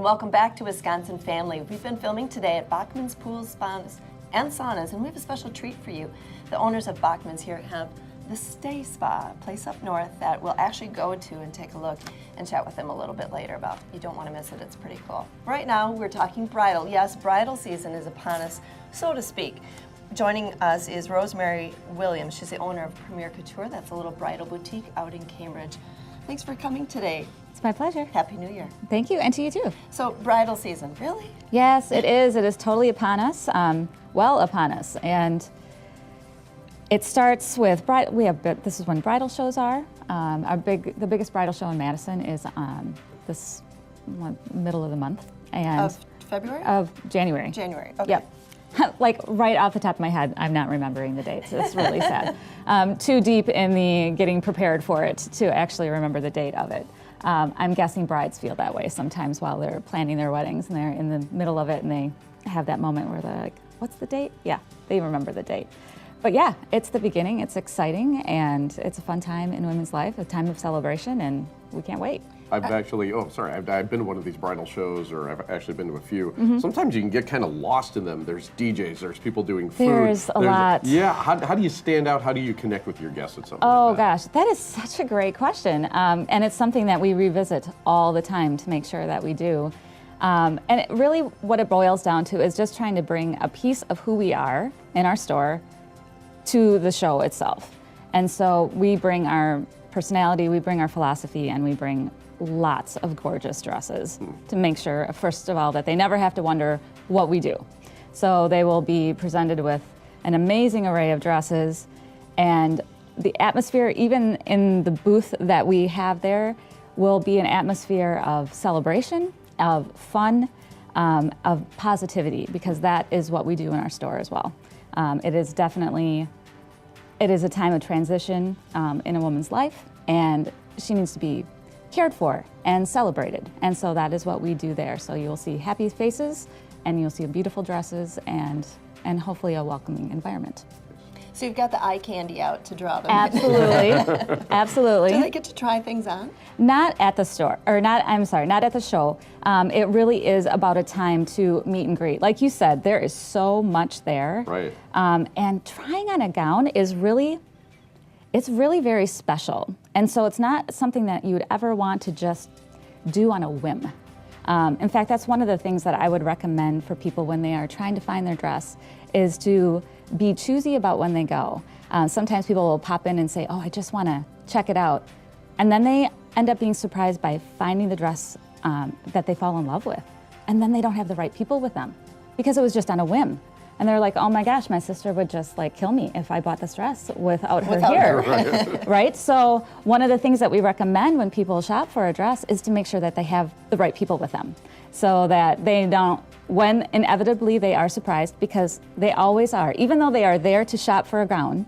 welcome back to Wisconsin Family. We've been filming today at Bachman's Pools, Spas, and Saunas, and we have a special treat for you. The owners of Bachman's here have the Stay Spa, a place up north that we'll actually go to and take a look and chat with them a little bit later about. You don't want to miss it, it's pretty cool. Right now, we're talking bridal. Yes, bridal season is upon us, so to speak. Joining us is Rosemary Williams. She's the owner of Premier Couture. That's a little bridal boutique out in Cambridge. Thanks for coming today. It's my pleasure. Happy New Year. Thank you, and to you too. So, bridal season, really? Yes, it is. It is totally upon us, well upon us. And it starts with, this is when bridal shows are. The biggest bridal show in Madison is this middle of the month. And Of February? Of January. January, okay. Yep. Like right off the top of my head, I'm not remembering the dates. It's really sad. Too deep in the getting prepared for it to actually remember the date of it. I'm guessing brides feel that way sometimes while they're planning their weddings and they're in the middle of it and they have that moment where they're like, what's the date? Yeah, they remember the date. But yeah, it's the beginning, it's exciting, and it's a fun time in women's life, a time of celebration, and we can't wait. I've actually, I've been to one of these bridal shows, or I've actually been to a few. Sometimes you can get kind of lost in them. There's DJs, there's people doing food. There's a lot. Yeah, how do you stand out? How do you connect with your guests at something Oh like that? gosh, that is such a great question. And it's something that we revisit all the time to make sure that we do. And really what it boils down to is just trying to bring a piece of who we are in our store to the show itself. And so we bring our personality, we bring our philosophy, and we bring lots of gorgeous dresses to make sure, first of all, that they never have to wonder what we do. So they will be presented with an amazing array of dresses, and the atmosphere, even in the booth that we have there, will be an atmosphere of celebration, of fun, of positivity, because that is what we do in our store as well. It is a time of transition in a woman's life, and she needs to be cared for and celebrated. And so that is what we do there. So you'll see happy faces, and you'll see beautiful dresses, and hopefully a welcoming environment. So you've got the eye candy out to draw them. Absolutely, absolutely. Do they get to try things on? Not at the store, or not at the show. It really is about a time to meet and greet. Like you said, there is so much there. Right. And trying on a gown is it's really very special. And so it's not something that you would ever want to just do on a whim. In fact, that's one of the things that I would recommend for people when they are trying to find their dress, is to be choosy about when they go. Sometimes people will pop in and say, oh, I just want to check it out. And then they end up being surprised by finding the dress that they fall in love with. And then they don't have the right people with them because it was just on a whim. And they're like, oh my gosh, my sister would just like kill me if I bought this dress without her here, right? So one of the things that we recommend when people shop for a dress is to make sure that they have the right people with them, so that they don't, when inevitably they are surprised, because they always are. Even though they are there to shop for a gown,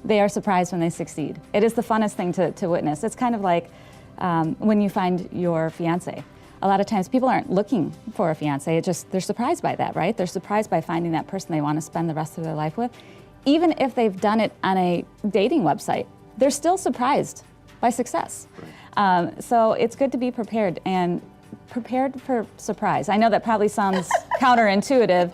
they are surprised when they succeed. It is the funnest thing to witness. It's kind of like when you find your fiance. A lot of times people aren't looking for a fiance, they're surprised by that, right? They're surprised by finding that person they want to spend the rest of their life with. Even if they've done it on a dating website, they're still surprised by success. So it's good to be prepared, and prepared for surprise. I know that probably sounds counterintuitive,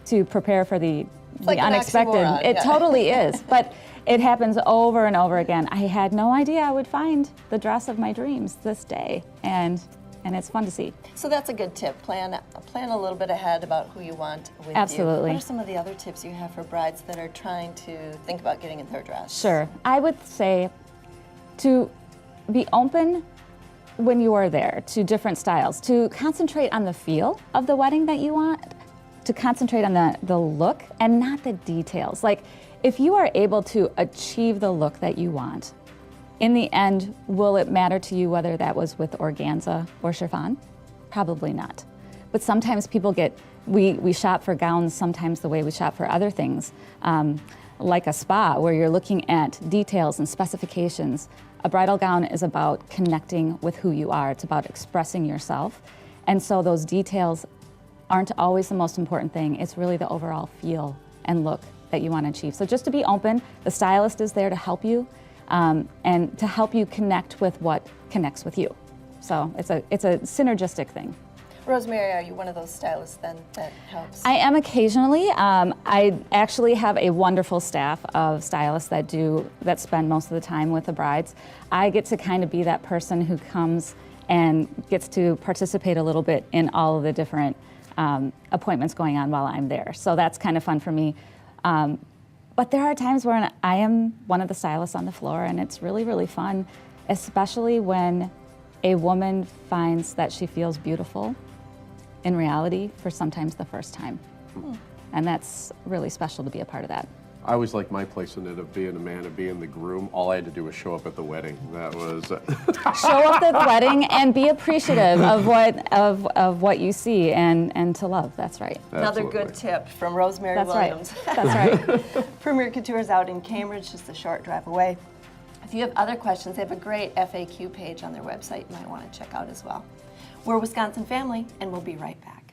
to prepare for the unexpected. It totally is, but it happens over and over again. I had no idea I would find the dress of my dreams this day, and it's fun to see. So that's a good tip. Plan a little bit ahead about who you want with Absolutely. you. What are some of the other tips you have for brides that are trying to think about getting their dress? Sure. I would say to be open when you are there to different styles, to concentrate on the feel of the wedding that you want, to concentrate on the look and not the details. Like, if you are able to achieve the look that you want, in the end, will it matter to you whether that was with organza or chiffon? Probably not. But sometimes people we shop for gowns sometimes the way we shop for other things, like a spa, where you're looking at details and specifications. A bridal gown is about connecting with who you are. It's about expressing yourself. And so those details aren't always the most important thing. It's really the overall feel and look that you want to achieve. So just to be open, the stylist is there to help you, and to help you connect with what connects with you. So it's a synergistic thing. Rosemary, are you one of those stylists then that helps? I am occasionally. I actually have a wonderful staff of stylists that spend most of the time with the brides. I get to kind of be that person who comes and gets to participate a little bit in all of the different appointments going on while I'm there. So that's kind of fun for me. But there are times when I am one of the stylists on the floor, and it's really, really fun, especially when a woman finds that she feels beautiful in reality for sometimes the first time. And that's really special to be a part of that. I always like my place in it of being a man and being the groom. All I had to do was show up at the wedding. That was Show up at the wedding and be appreciative of what you see and to love. That's right. Another Absolutely. good tip from Rosemary That's Williams. right. That's right. Premier Couture is out in Cambridge, just a short drive away. If you have other questions, they have a great FAQ page on their website you might want to check out as well. We're Wisconsin Family, and we'll be right back.